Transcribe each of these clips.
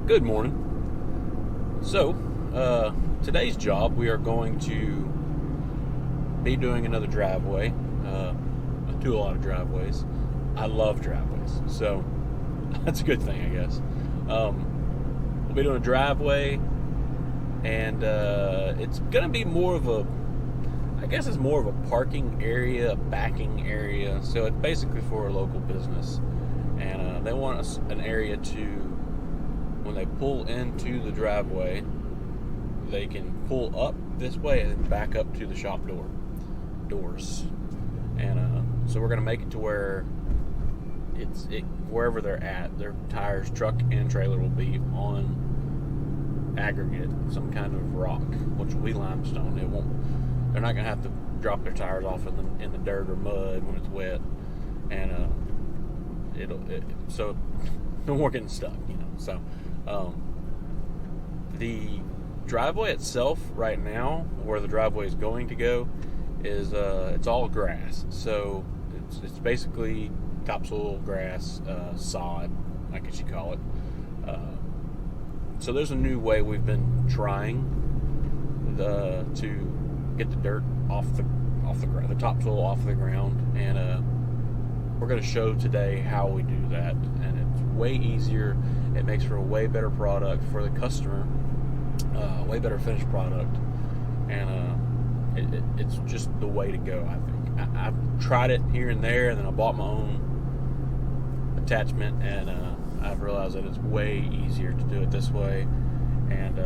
Good morning. So, today's job, we are going to be doing another driveway. I do a lot of driveways. I love driveways, so that's a good thing, I guess. We'll be doing a driveway, and it's going to be more of a, I guess it's more of a parking area, a backing area. So it's basically for a local business, and they want us an area to, when they pull into the driveway, they can pull up this way and then back up to the shop doors. And so we're going to make it to where wherever they're at, their tires, truck and trailer, will be on aggregate, some kind of rock, which will be limestone. They're not going to have to drop their tires off in the dirt or mud when it's wet, and so no more getting stuck, So the driveway itself right now, where the driveway is going to go, is it's all grass. So it's basically topsoil, grass, sod, I guess you call it. So there's a new way we've been trying to get the dirt off the topsoil off the ground, and we're going to show today how we do that. And it's way easier. It makes for a way better product for the customer, way better finished product, and it's just the way to go, I think. I've tried it here and there, and then I bought my own attachment, and I've realized that it's way easier to do it this way. And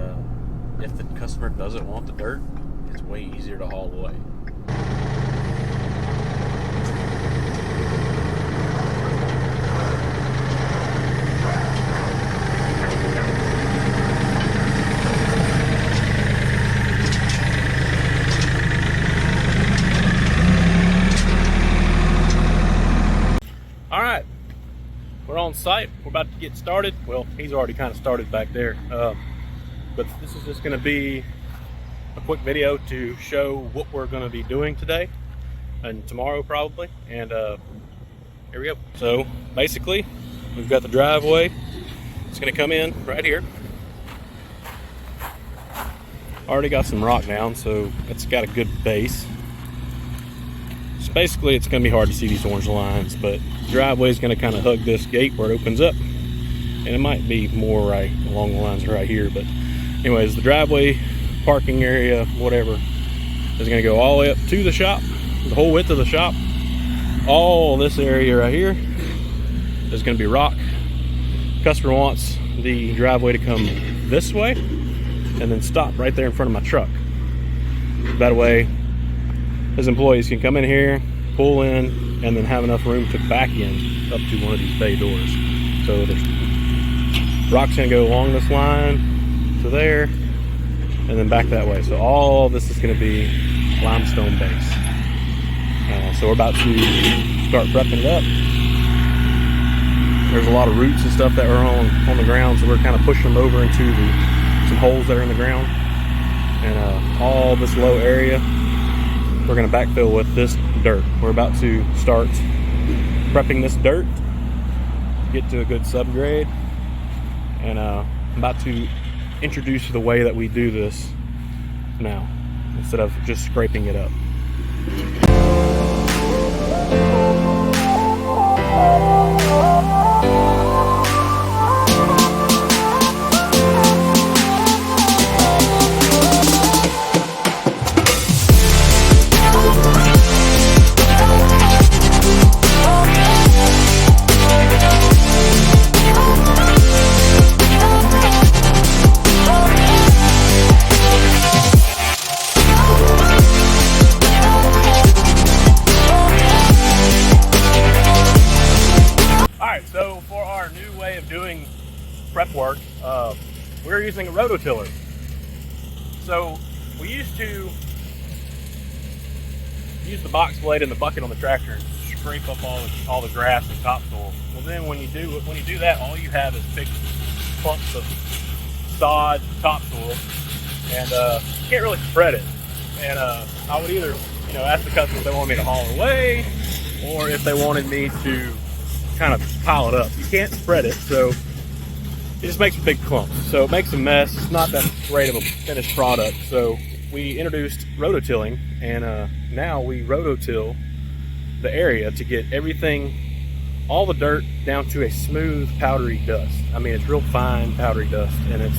if the customer doesn't want the dirt, it's way easier to haul away. Alright, we're on site. We're about to get started. Well, he's already kind of started back there. But this is just going to be a quick video to show what we're going to be doing today and tomorrow probably. And here we go. So basically, we've got the driveway. It's going to come in right here. Already got some rock down, so it's got a good base. So basically, it's going to be hard to see these orange lines, but the driveway is going to kind of hug this gate where it opens up, and it might be more right along the lines right here. But anyways, the driveway, parking area, whatever, is going to go all the way up to the shop, the whole width of the shop. All this area right here is going to be rock. Customer wants the driveway to come this way and then stop right there in front of my truck. That way his employees can come in here, pull in, and then have enough room to back in up to one of these bay doors. So there's rock's gonna go along this line to there, and then back that way. So all this is gonna be limestone base. So we're about to start prepping it up. There's a lot of roots and stuff that are on the ground, so we're kind of pushing them over into some holes that are in the ground. And all this low area, we're going to backfill with this dirt. We're about to start prepping this dirt, get to a good subgrade, and I'm about to introduce the way that we do this now, instead of just scraping it up. So for our new way of doing prep work, we're using a Rototiller. So we used to use the box blade and the bucket on the tractor and scrape up all the grass and topsoil. Well, then when you do that, all you have is big clumps of sod, topsoil, and you can't really spread it. And I would either ask the customer if they want me to haul it away, or if they wanted me to kind of pile it up. You can't spread it, so it just makes big clumps. So it makes a mess. It's not that great of a finished product. So we introduced rototilling, and now we rototill the area to get everything, all the dirt, down to a smooth powdery dust. I mean, it's real fine powdery dust, and it's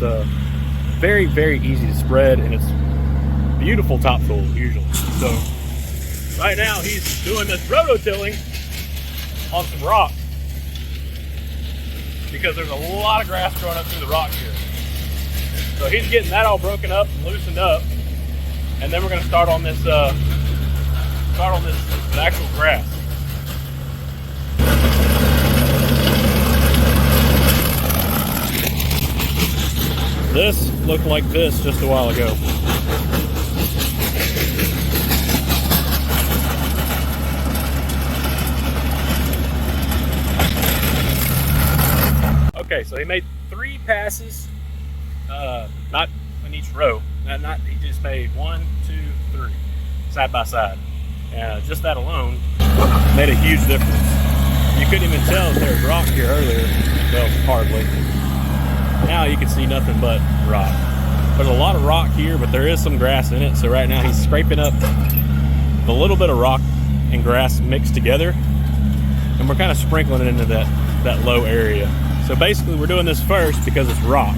very, very easy to spread, and it's beautiful topsoil usually. So right now he's doing this rototilling on some rock, because there's a lot of grass growing up through the rock here. So he's getting that all broken up and loosened up, and then we're going to start on this actual grass. This looked like this just a while ago. Okay, so he made 3 passes, not in each row. He just made 1, 2, 3, side by side. And just that alone made a huge difference. You couldn't even tell that there was rock here earlier. Well, hardly. Now you can see nothing but rock. There's a lot of rock here, but there is some grass in it. So right now he's scraping up the little bit of rock and grass mixed together, and we're kind of sprinkling it into that low area. So basically we're doing this first because it's rock,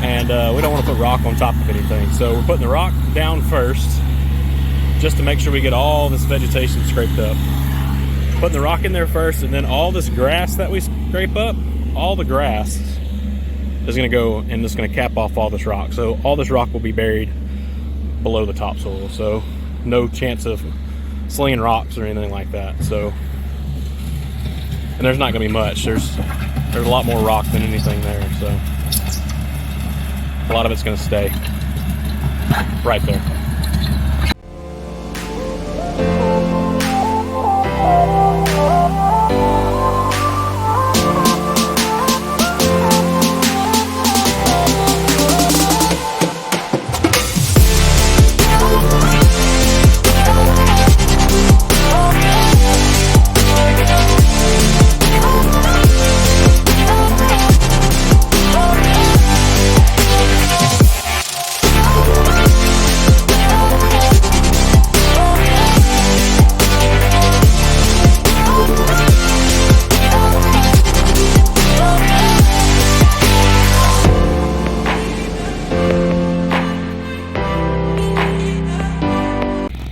and we don't want to put rock on top of anything. So we're putting the rock down first, just to make sure we get all this vegetation scraped up. Putting the rock in there first, and then all this grass that we scrape up, all the grass is going to go and it's going to cap off all this rock. So all this rock will be buried below the topsoil. So no chance of slinging rocks or anything like that. So, and there's not going to be much. There's a lot more rock than anything there. So a lot of it's going to stay right there.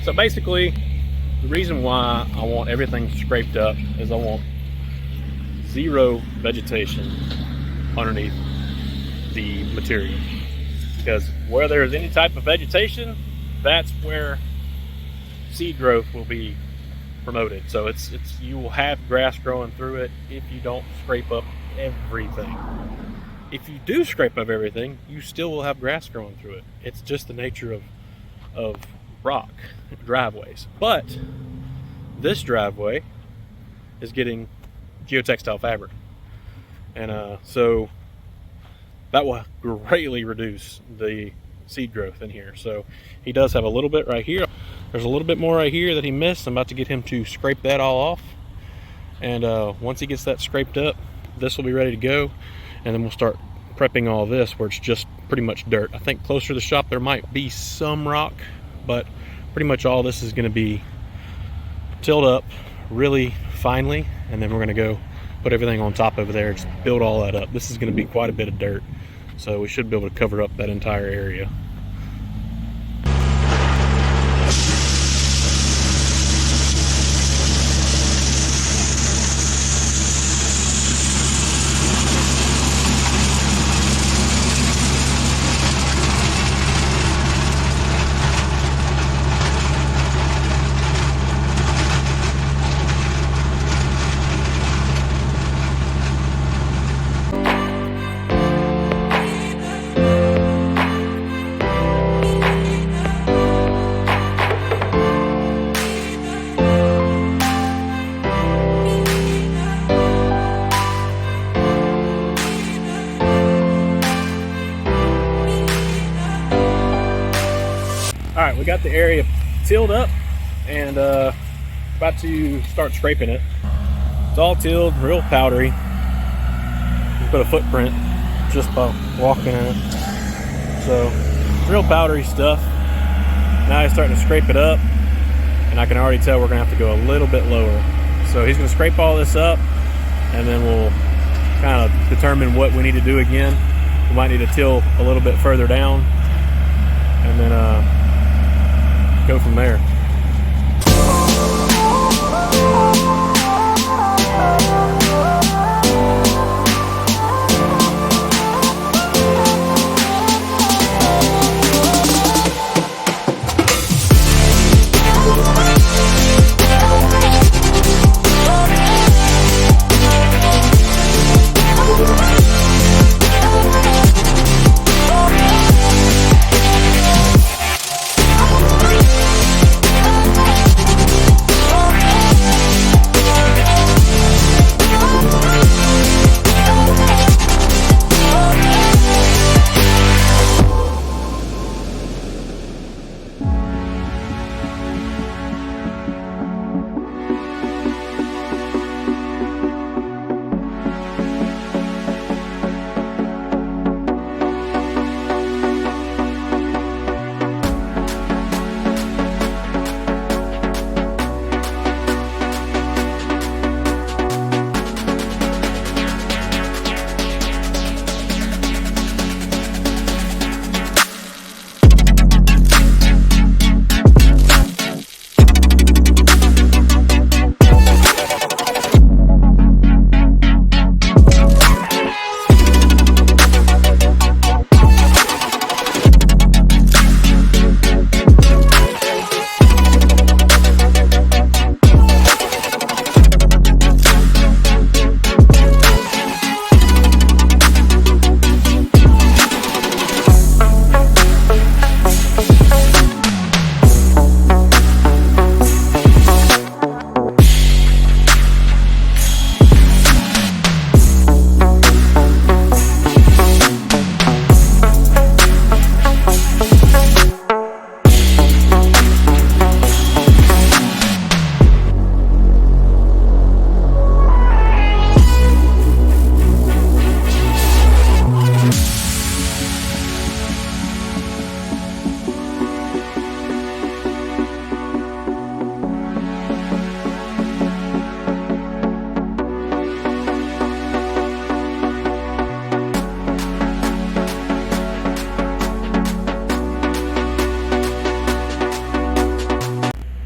So basically, the reason why I want everything scraped up is I want zero vegetation underneath the material. Because where there's any type of vegetation, that's where seed growth will be promoted. So you will have grass growing through it if you don't scrape up everything. If you do scrape up everything, you still will have grass growing through it. It's just the nature of rock driveways. But this driveway is getting geotextile fabric, and so that will greatly reduce the seed growth in here. So he does have a little bit right here. There's a little bit more right here that he missed. I'm about to get him to scrape that all off, and once he gets that scraped up, this will be ready to go, and then we'll start prepping all this where it's just pretty much dirt. I think closer to the shop there might be some rock, but pretty much all this is going to be tilled up really finely, and then we're going to go put everything on top over there, just build all that up. This is going to be quite a bit of dirt, so we should be able to cover up that entire area. All right, we got the area tilled up and about to start scraping it. It's all tilled, real powdery. We put a footprint just by walking in it. So, real powdery stuff. Now he's starting to scrape it up, and I can already tell we're gonna have to go a little bit lower. So he's gonna scrape all this up, and then we'll kind of determine what we need to do again. We might need to till a little bit further down, and then go from there.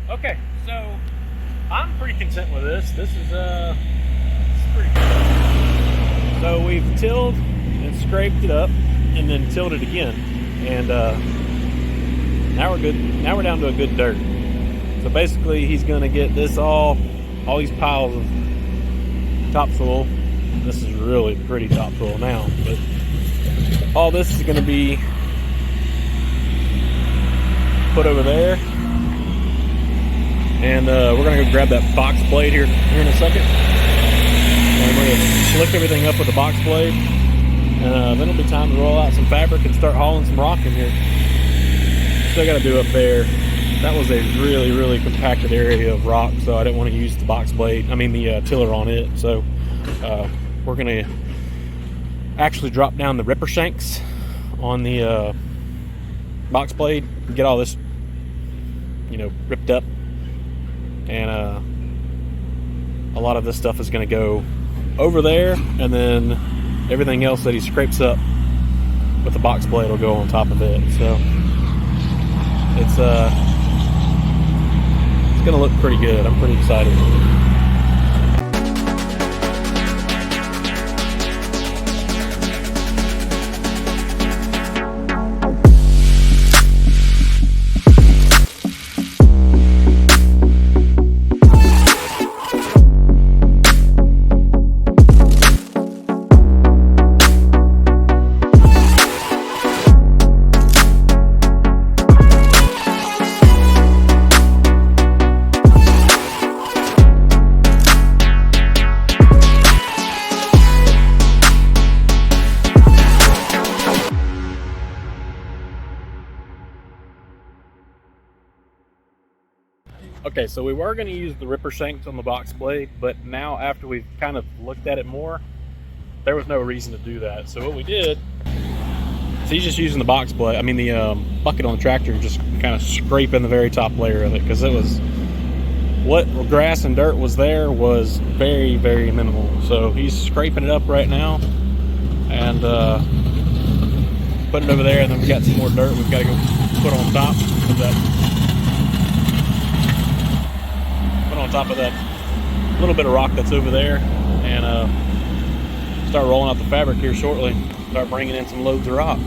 Okay, so I'm pretty content with this. This is pretty good. So we've tilled and scraped it up, and then tilled it again, and now we're good. Now we're down to a good dirt. So basically, he's going to get this all these piles of topsoil. This is really pretty topsoil now, but all this is going to be put over there. And we're going to go grab that box blade here in a second. And we're going to slick everything up with the box blade. And then it'll be time to roll out some fabric and start hauling some rock in here. Still got to do up there. That was a really, really compacted area of rock, so I didn't want to use the box blade, the tiller on it. So we're going to actually drop down the ripper shanks on the box blade and get all this, ripped up. And a lot of this stuff is going to go over there, and then everything else that he scrapes up with the box blade will go on top of it. So it's going to look pretty good. I'm pretty excited. Okay, so we were going to use the ripper shanks on the box blade, but now after we've kind of looked at it more, there was no reason to do that. So what we did is he's just using the box blade, the bucket on the tractor, and just kind of scraping the very top layer of it, because it was, what grass and dirt was there was very, very minimal. So he's scraping it up right now and putting it over there, and then we've got some more dirt we've got to go put on top of that. Put on top of that little bit of rock that's over there, and start rolling out the fabric here shortly. Start bringing in some loads of rock.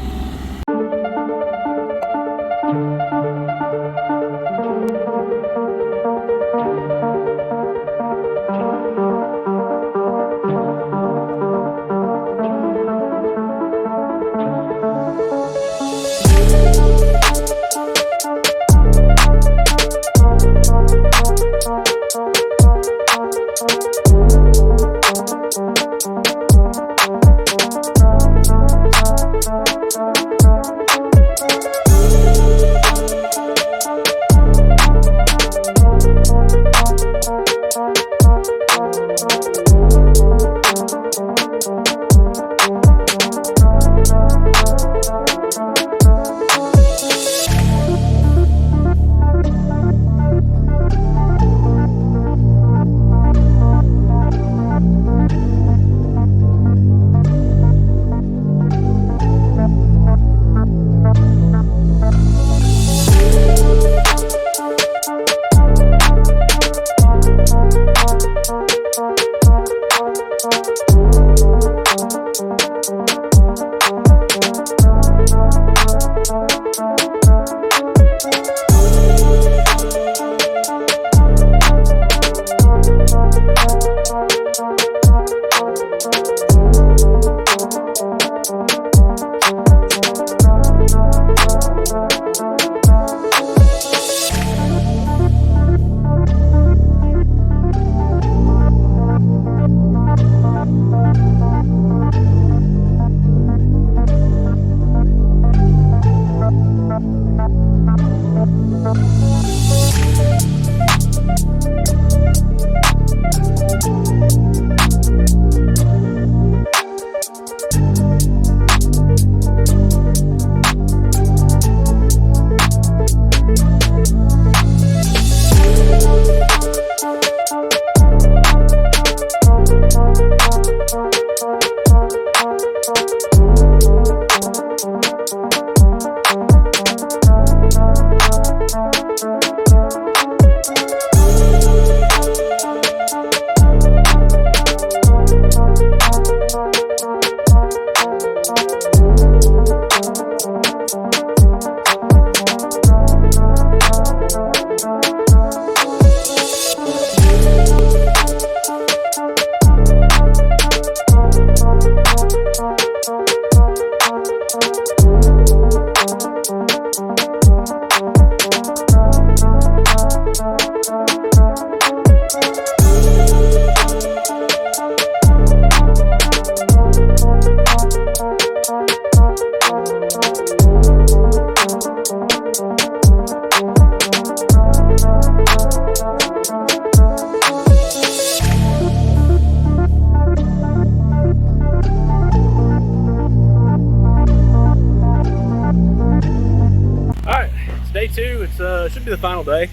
Day two, it should be the final day.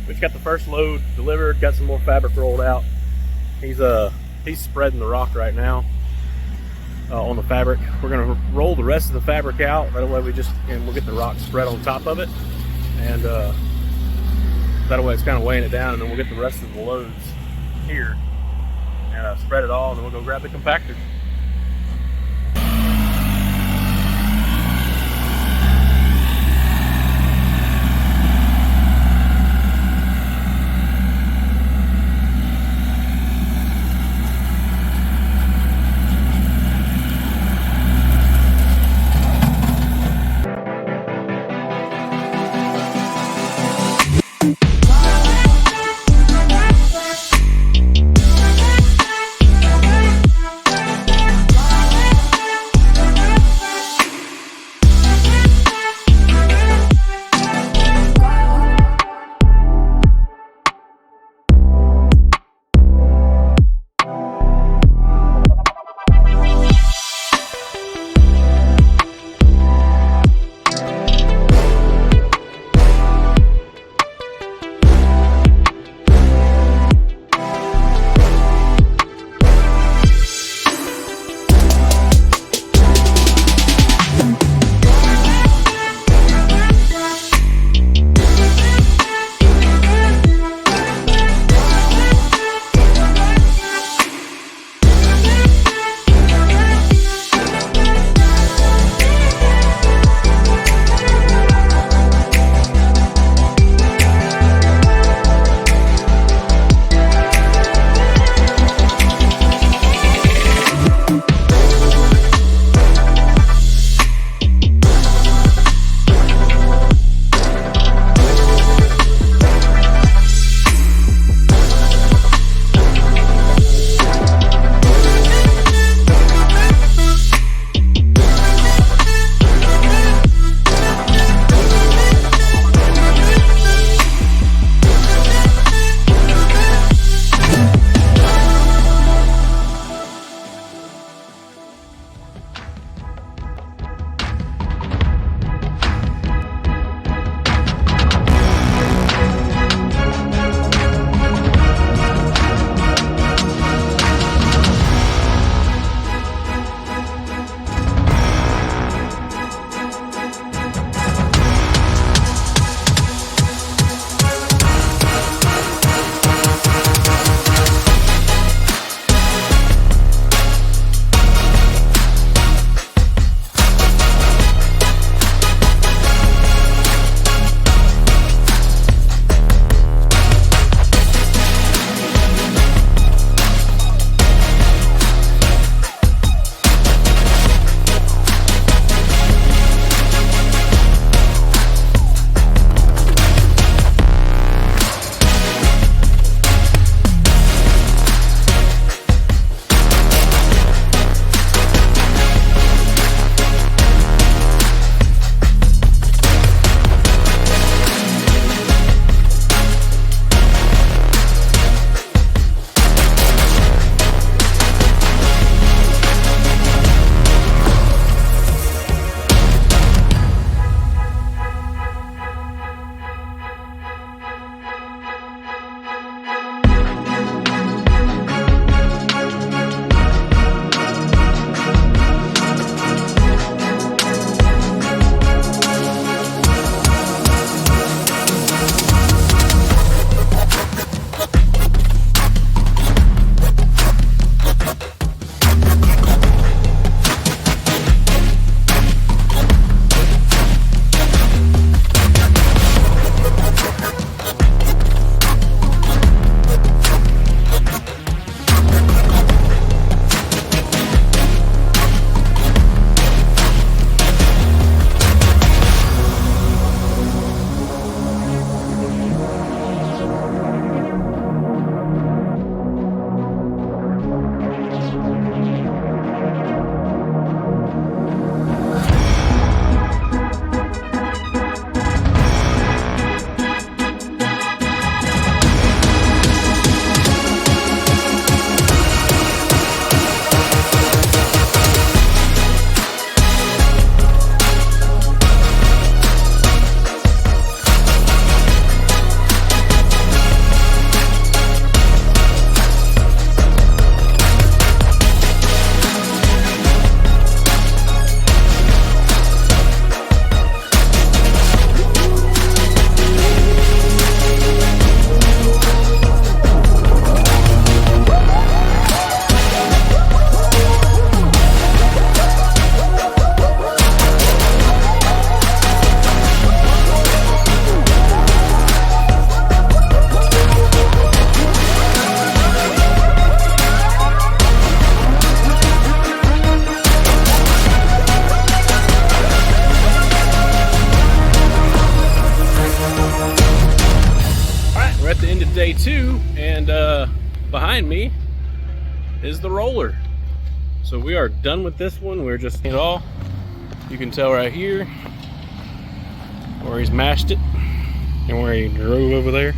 We've got the first load delivered, got some more fabric rolled out. He's spreading the rock right now on the fabric. We're gonna roll the rest of the fabric out. That way we'll get the rock spread on top of it, and that way it's kind of weighing it down, and then we'll get the rest of the loads here and spread it all, and then we'll go grab the compactor. behind me is the roller. So we are done with this one. We're just it all. You can tell right here where he's mashed it and where he drove over there.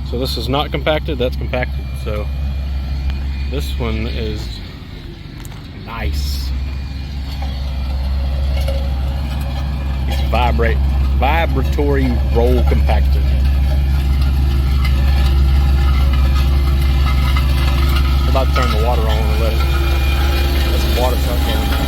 So this is not compacted, that's compacted. So this one is nice. It's vibratory roll compactor. I'm about to turn the water on and let some water start going down.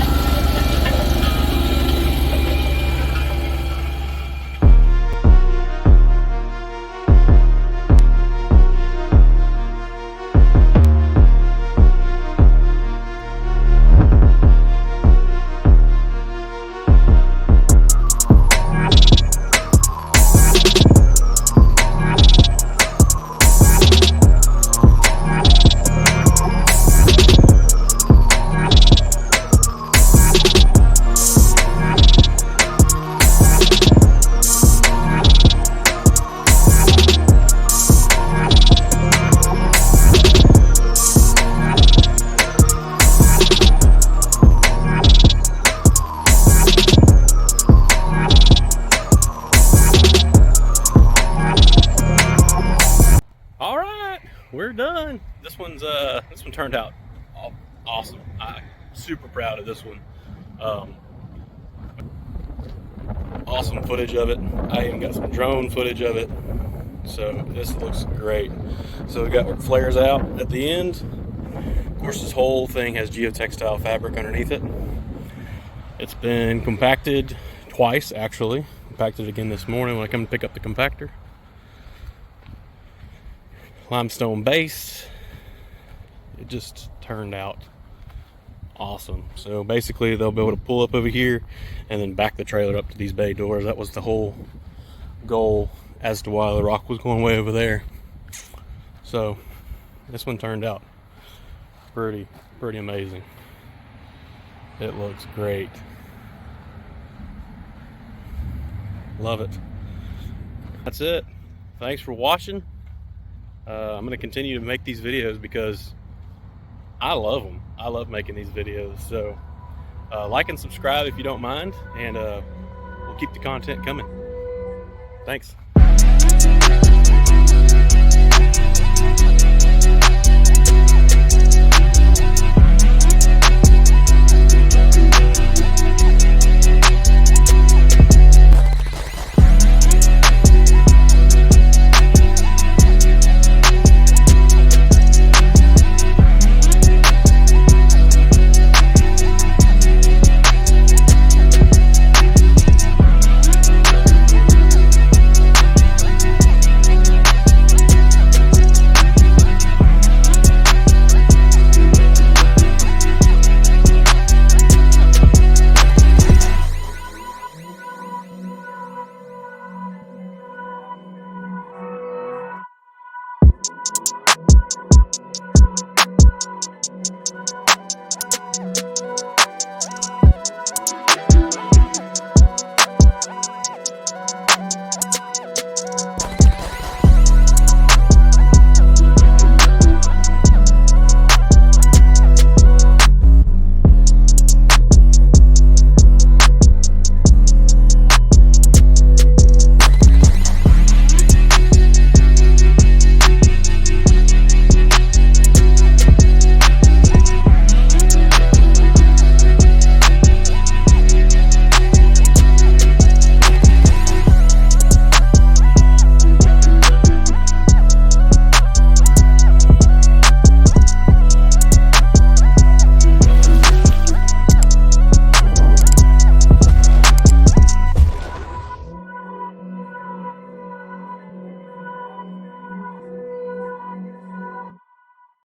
We're done. This one turned out awesome. I'm super proud of this one. Awesome footage of it. I even got some drone footage of it. So this looks great. So we got flares out at the end. Of course, this whole thing has geotextile fabric underneath it. It's been compacted twice, actually. Compacted again this morning when I come to pick up the compactor. Limestone base. It just turned out awesome. So basically they'll be able to pull up over here and then back the trailer up to these bay doors. That was the whole goal as to why the rock was going way over there. So this one turned out pretty amazing. It looks great. Love it. That's it. Thanks for watching. I'm going to continue to make these videos because I love them. I love making these videos. So like and subscribe if you don't mind, and we'll keep the content coming. Thanks.